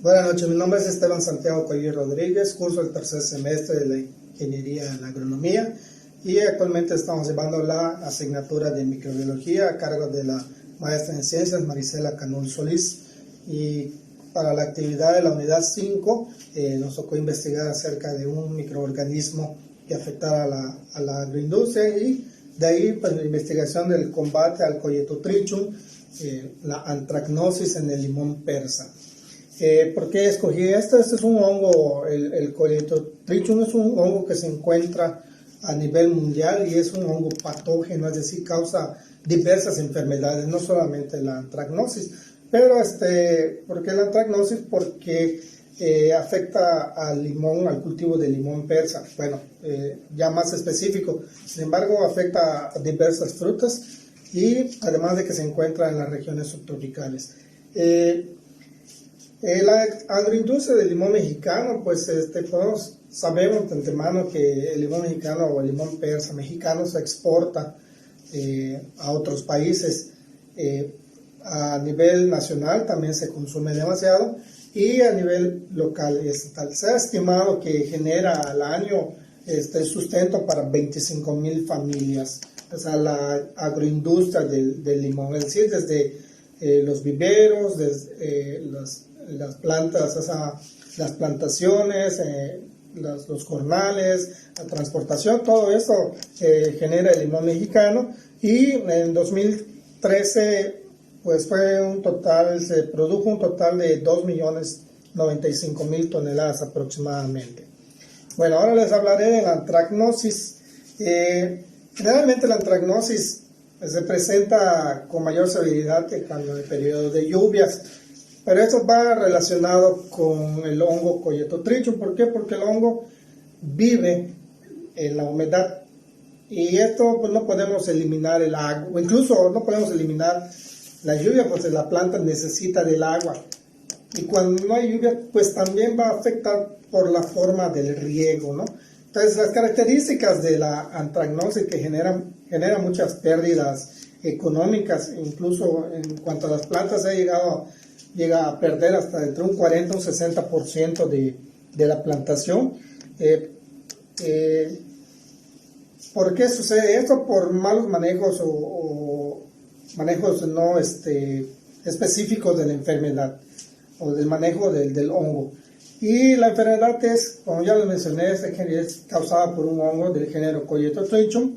Buenas noches, mi nombre es Esteban Santiago Coello Rodríguez, curso el tercer semestre de la Ingeniería en Agronomía y actualmente estamos llevando la asignatura de Microbiología a cargo de la maestra en Ciencias Marisela Canul Solís. Y para la actividad de la unidad 5 nos tocó investigar acerca de un microorganismo que afectaba a la agroindustria y de ahí pues, la investigación del combate al Colleto trichum, la antracnosis en el limón persa. ¿Por qué escogí esto? Este es un hongo, el Colleto trichum es un hongo que se encuentra a nivel mundial y es un hongo patógeno, es decir, causa diversas enfermedades, no solamente la antracnosis. Pero, ¿por qué la antracnosis? Porque afecta al limón, al cultivo de limón persa. Bueno, ya más específico, sin embargo, afecta a diversas frutas y además de que se encuentra en las regiones subtropicales. La agroindustria del limón mexicano, pues sabemos de antemano que el limón mexicano o el limón persa mexicano se exporta a otros países. A nivel nacional también se consume demasiado y a nivel local y estatal. Se ha estimado que genera al año sustento para 25,000 familias. O sea, la agroindustria del limón, es decir, desde los viveros, desde las plantas, o sea, las plantaciones, los jornales, la transportación, todo eso genera el limón mexicano. Y en 2013 pues se produjo un total de 2,095,000 toneladas aproximadamente. Bueno, ahora les hablaré de la antracnosis. Generalmente la antracnosis se presenta con mayor severidad que cuando en el periodo de lluvias, pero esto va relacionado con el hongo Colleto trichum. ¿Por qué? Porque el hongo vive en la humedad y esto pues no podemos eliminar el agua, o incluso no podemos eliminar la lluvia, pues la planta necesita del agua. Y cuando no hay lluvia, pues también va a afectar por la forma del riego, ¿no? Entonces, las características de la antracnosis que genera muchas pérdidas económicas, incluso en cuanto a las plantas llega a perder hasta entre un 40 y un 60% de la plantación. ¿Por qué sucede esto? Por malos manejos o manejos no específicos de la enfermedad o del manejo del hongo. Y la enfermedad es, como ya lo mencioné, es causada por un hongo del género Colleto trichum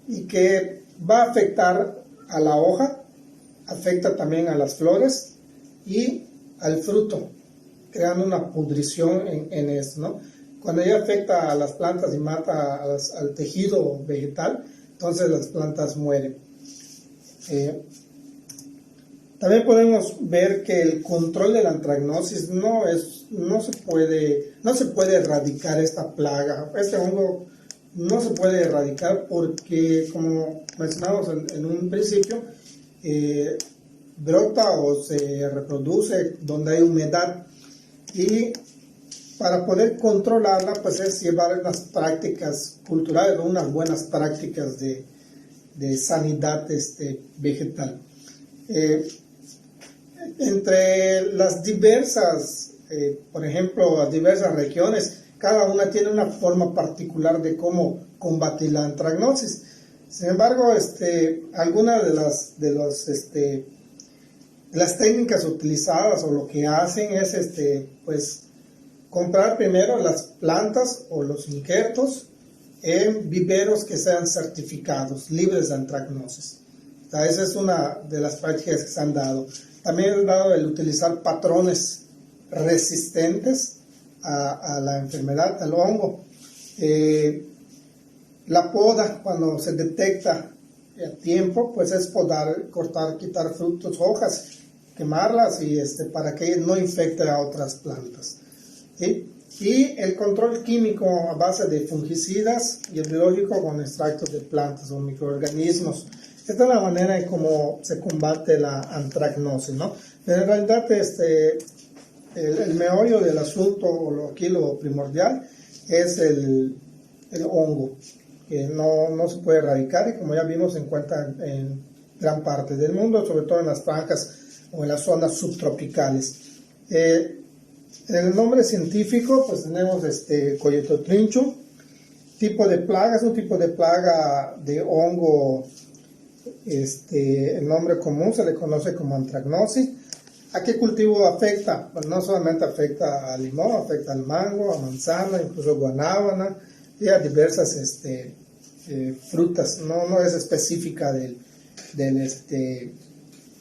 y que va a afectar a la hoja, afecta también a las flores y al fruto, creando una pudrición en esto, ¿no? Cuando ya afecta a las plantas y mata al tejido vegetal, entonces las plantas mueren. También podemos ver que el control de la antracnosis no se puede erradicar esta plaga. Este hongo no se puede erradicar porque, como mencionamos en un principio, brota o se reproduce donde hay humedad, y para poder controlarla pues es llevar unas prácticas culturales o unas buenas prácticas de sanidad vegetal. Entre las diversas, por ejemplo, las diversas regiones, cada una tiene una forma particular de cómo combatir la antracnosis. Sin embargo, algunas de las técnicas utilizadas o lo que hacen es pues comprar primero las plantas o los injertos en viveros que sean certificados, libres de antracnosis. O sea, esa es una de las prácticas que se han dado. También han dado el utilizar patrones resistentes a la enfermedad, al hongo. La poda, cuando se detecta a tiempo, pues es podar, cortar, quitar frutos, hojas, quemarlas y para que no infecte a otras plantas, ¿sí? Y el control químico a base de fungicidas y el biológico con extractos de plantas o microorganismos. Esta es la manera en cómo se combate la antracnosis, ¿no? Pero en realidad el meollo del asunto, o aquí lo primordial, es el hongo, que no se puede erradicar y como ya vimos se encuentra en gran parte del mundo, sobre todo en las franjas o en las zonas subtropicales. En el nombre científico, pues tenemos Colleto trinchum. Tipo de plaga, es un tipo de plaga de hongo, el nombre común se le conoce como anthragnosis. ¿A qué cultivo afecta? Pues no solamente afecta al limón, afecta al mango, a manzana, incluso guanábana y a diversas frutas. No es específica del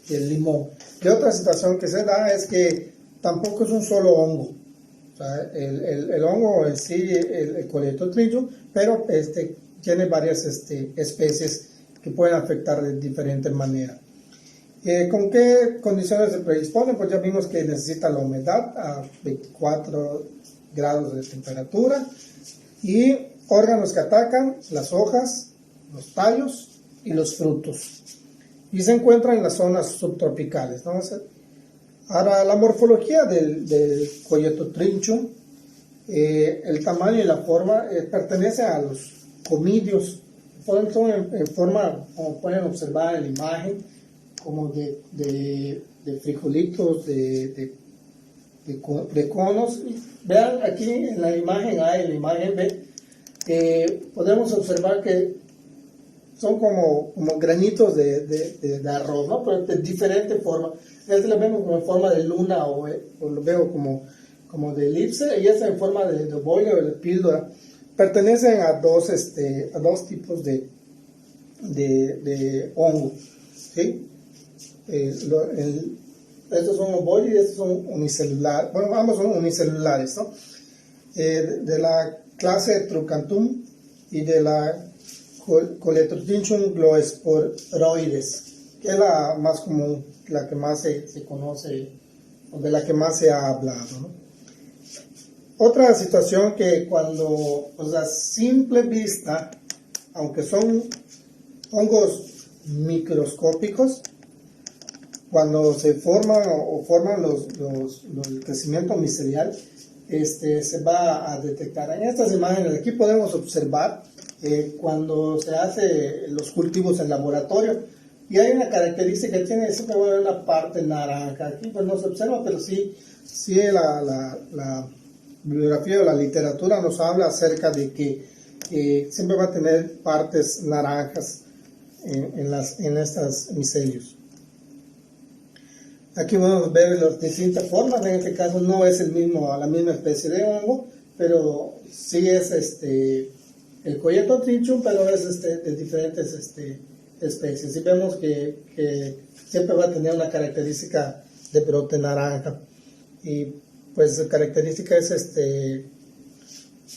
limón. Y otra situación que se da es que tampoco es un solo hongo. O sea, el hongo en sí, el Colleto trinchum, pero tiene varias especies que pueden afectar de diferentes maneras. ¿Con qué condiciones se predispone? Pues ya vimos que necesita la humedad a 24 grados de temperatura y órganos que atacan las hojas, los tallos y los frutos. Y se encuentra en las zonas subtropicales, ¿no? Ahora, la morfología del Colleto trinchum, el tamaño y la forma pertenece a los comidios. Son en forma, como pueden observar en la imagen, como de frijolitos, de conos. Vean aquí en la imagen A y en la imagen B, podemos observar que son como granitos de arroz, ¿no? Pero de diferente forma. Este lo vemos como en forma de luna o lo veo como de elipse, y este en forma de ovoide o de píldora. Pertenecen a dos tipos de hongo, ¿sí? Estos son ovoides y estos son unicelulares. Bueno, ambos son unicelulares, ¿no? De la clase Truncanthum y de la Colleto trinchum gloesporoides, que es la más común, la que más se conoce, o de la que más se ha hablado, ¿no? Otra situación que cuando, a simple vista, aunque son hongos microscópicos, cuando se forman o forman el crecimiento micelial, se va a detectar. En estas imágenes aquí podemos observar cuando se hace los cultivos en laboratorio, y hay una característica que tiene siempre una parte naranja. Aquí pues no se observa, pero sí la bibliografía o la literatura nos habla acerca de que siempre va a tener partes naranjas en estos micelios. Aquí podemos ver las distintas formas. En este caso no es la misma especie de hongo, pero sí es el Colleto trinchum, pero es de diferentes especies. Y vemos que siempre va a tener una característica de brote naranja. Y pues la característica es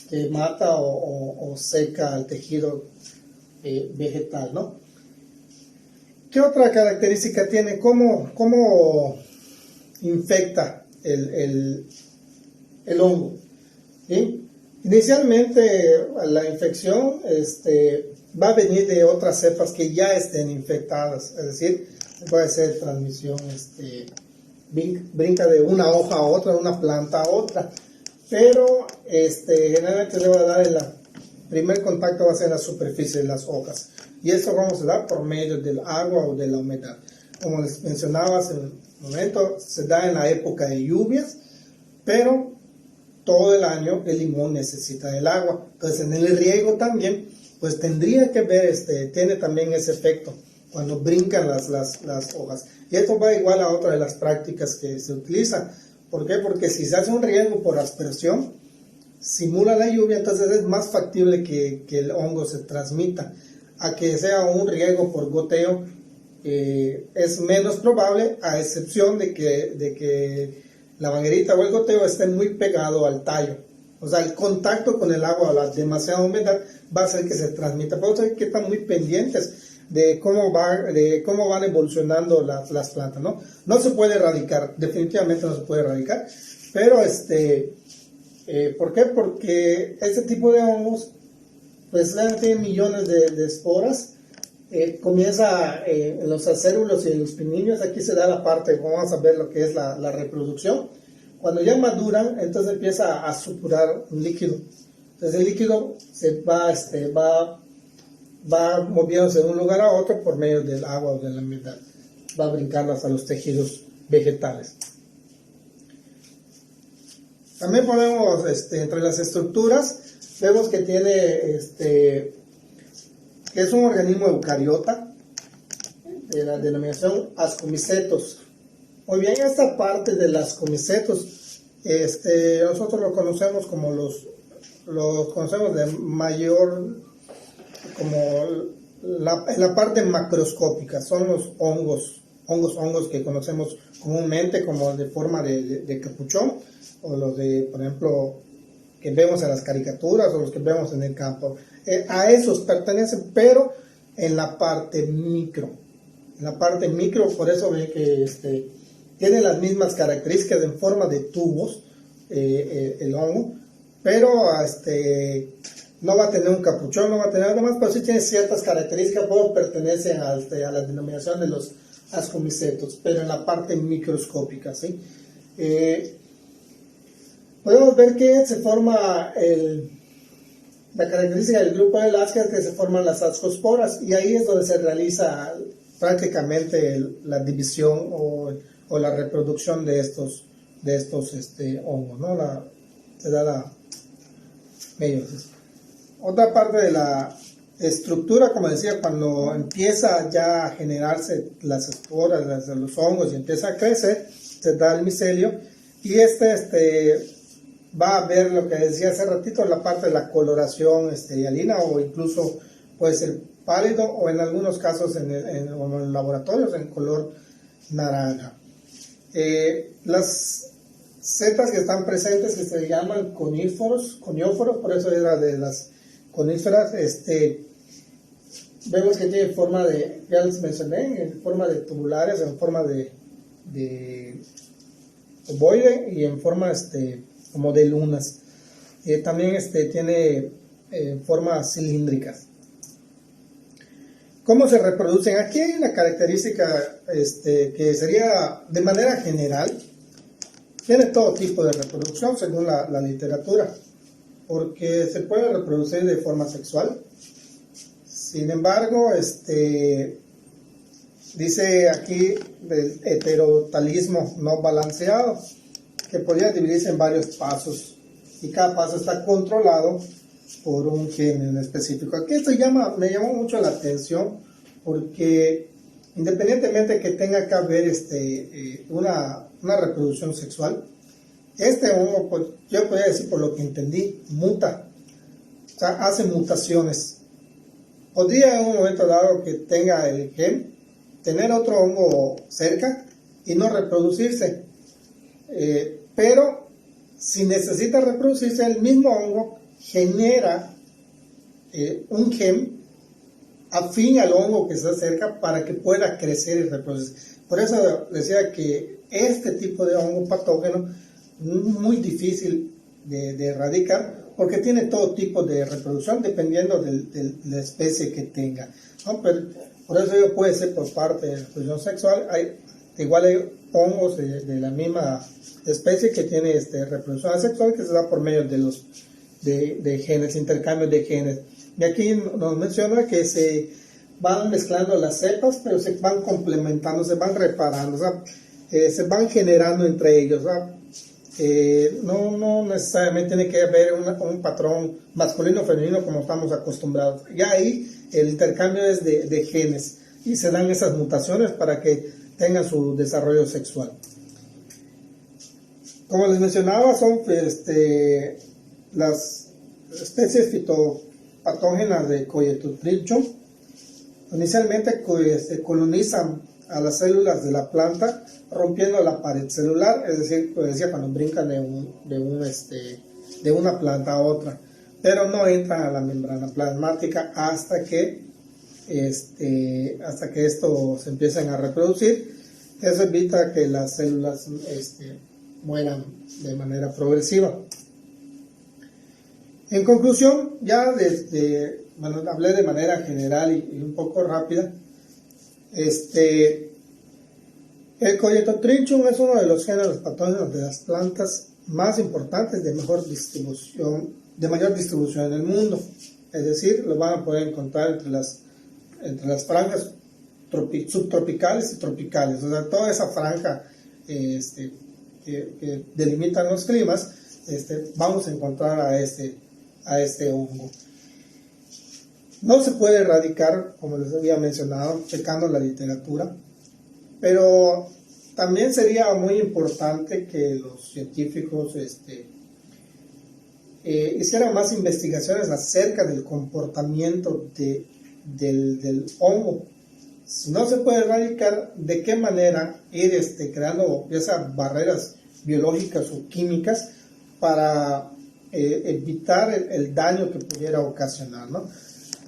que mata o seca el tejido vegetal, ¿no? ¿Qué otra característica tiene? ¿Cómo infecta el hongo? ¿Sí? Inicialmente la infección va a venir de otras cepas que ya estén infectadas, es decir, puede ser transmisión, brinca de una hoja a otra, de una planta a otra, pero generalmente se va a dar el primer contacto va a ser en la superficie de las hojas, y eso vamos a dar por medio del agua o de la humedad. Como les mencionaba hace un momento, se da en la época de lluvias, pero todo el año el limón necesita del agua. Entonces en el riego también, pues tendría que ver, tiene también ese efecto cuando brincan las hojas. Y esto va igual a otra de las prácticas que se utiliza. ¿Por qué? Porque si se hace un riego por aspersión, simula la lluvia, entonces es más factible que el hongo se transmita. A que sea un riego por goteo, es menos probable, a excepción de que la manguerita o el goteo estén muy pegado al tallo. O sea, el contacto con el agua o la demasiada humedad va a hacer que se transmita. Por eso hay que estar muy pendientes de cómo van evolucionando las plantas, ¿no? No se puede erradicar, definitivamente no se puede erradicar, pero ¿por qué? Porque este tipo de hongos pues tiene millones de esporas. Comienza en los acérulos y en los pinillos. Aquí se da la parte, vamos a ver lo que es la reproducción. Cuando ya maduran, entonces empieza a supurar un líquido. Entonces el líquido se va moviéndose de un lugar a otro por medio del agua o de la humedad. Va brincando hasta los tejidos vegetales. También podemos, entre las estructuras, vemos que tiene, que es un organismo eucariota, de la denominación Ascomicetos. Muy bien, esta parte de las Ascomicetos, nosotros lo conocemos como los conocemos de mayor, como la parte macroscópica, son los hongos que conocemos comúnmente como de forma de capuchón, o los de, por ejemplo, que vemos en las caricaturas o los que vemos en el campo. A esos pertenecen, pero en la parte micro. En la parte micro, por eso ven que tiene las mismas características en forma de tubos, el hongo, pero no va a tener un capuchón, no va a tener nada más, pero sí tiene ciertas características, como pertenecen a la denominación de los ascomicetos, pero en la parte microscópica, ¿sí? Podemos ver que se forma la característica del grupo de Lasker, que se forman las ascosporas, y ahí es donde se realiza prácticamente la división o la reproducción de estos hongos, ¿no? Se da la meiosis. Otra parte de la estructura, como decía, cuando empieza ya a generarse las esporas, los hongos, y empieza a crecer, se da el micelio, y va a ver lo que decía hace ratito, la parte de la coloración hialina, o incluso puede ser pálido, o en algunos casos en los laboratorios en color naranja. Las setas que están presentes, que se llaman coníferos, por eso era de las coníferas, vemos que tiene forma de, ya les mencioné, en forma de tubulares, en forma de ovoide, y en forma como de lunas. También tiene formas cilíndricas. ¿Cómo se reproducen? Aquí hay una característica que sería, de manera general, tiene todo tipo de reproducción según la literatura, porque se puede reproducir de forma sexual. Sin embargo, dice aquí del heterotalismo no balanceado, que podría dividirse en varios pasos, y cada paso está controlado por un gen en específico. Aquí esto me llamó mucho la atención, porque independientemente que tenga que haber una reproducción sexual, hongo, pues, yo podría decir, por lo que entendí, muta, o sea, hace mutaciones. Podría en un momento dado que tenga el gen, tener otro hongo cerca y no reproducirse, pero si necesita reproducirse, el mismo hongo genera un gen afín al hongo que está cerca para que pueda crecer y reproducirse. Por eso decía que este tipo de hongo patógeno es muy difícil de erradicar, porque tiene todo tipo de reproducción dependiendo de la especie que tenga, ¿no? Pero por eso puede ser por parte de la reproducción sexual. Igual hay hongos de la misma especie que tiene reproducción asexual, que se da por medio de genes, intercambio de genes. Y aquí nos menciona que se van mezclando las cepas, pero se van complementando, se van reparando, o sea, se van generando entre ellos, ¿verdad? No necesariamente tiene que haber un patrón masculino o femenino como estamos acostumbrados. Ya ahí el intercambio es de genes, y se dan esas mutaciones para que tengan su desarrollo sexual. Como les mencionaba, son las especies fitopatógenas de Coleotrichum. Inicialmente se colonizan a las células de la planta, rompiendo la pared celular, es decir, como decía, cuando brincan de una planta a otra, pero no entran a la membrana plasmática hasta que esto se empiecen a reproducir. Eso evita que las células mueran de manera progresiva. En conclusión, ya hablé de manera general y un poco rápida. El Coleotrichum es uno de los géneros patógenos de las plantas más importantes de mayor distribución en el mundo. Es decir, lo van a poder encontrar entre las franjas subtropicales y tropicales. O sea, toda esa franja que delimitan los climas vamos a encontrar a este hongo. No se puede erradicar, como les había mencionado, checando la literatura, pero también sería muy importante que los científicos hicieran más investigaciones acerca del comportamiento del hongo. Si no se puede erradicar, ¿de qué manera ir creando esas barreras biológicas o químicas para evitar el daño que pudiera ocasionar, ¿no?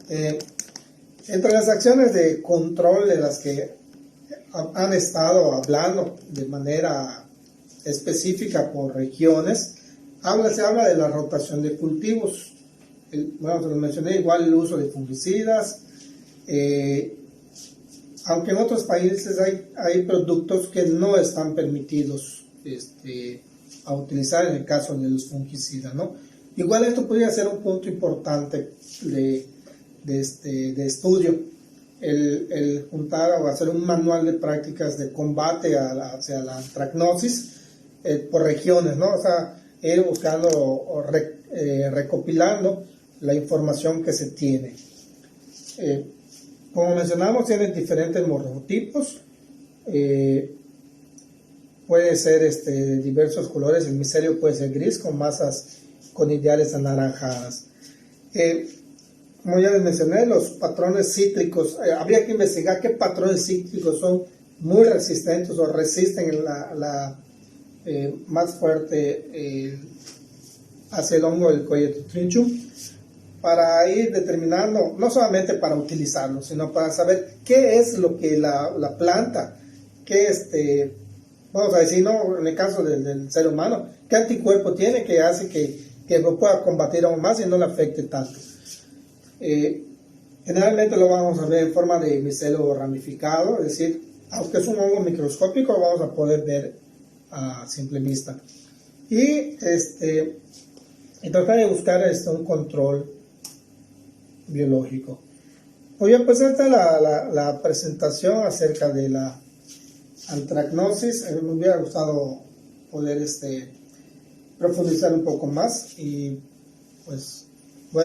Entre las acciones de control de las que han estado hablando de manera específica por regiones, se habla de la rotación de cultivos. Bueno, se lo mencioné, igual el uso de fungicidas, aunque en otros países hay productos que no están permitidos a utilizar en el caso de los fungicidas, ¿no? Igual esto podría ser un punto importante de estudio, el juntar o hacer un manual de prácticas de combate hacia la antracnosis por regiones, ¿no? O sea, ir buscando o recopilando la información que se tiene. Como mencionamos, tienen diferentes morfotipos, puede ser de diversos colores. El micelio puede ser gris con masas conidiales anaranjadas. Como ya les mencioné, los patrones cítricos, habría que investigar qué patrones cítricos son muy resistentes o resisten la más fuerte hacia el hongo del Coleotheria trichum, para ir determinando, no solamente para utilizarlo, sino para saber qué es lo que la planta, qué vamos a decir, ¿no? En el caso del ser humano, qué anticuerpo tiene que hace que lo pueda combatir aún más y no le afecte tanto. Generalmente lo vamos a ver en forma de micelio ramificado, es decir, aunque es un hongo microscópico, lo vamos a poder ver a simple vista. Y tratar de buscar un control biológico. Muy bien, pues esta es la presentación acerca de la antracnosis. Me hubiera gustado poder profundizar un poco más y pues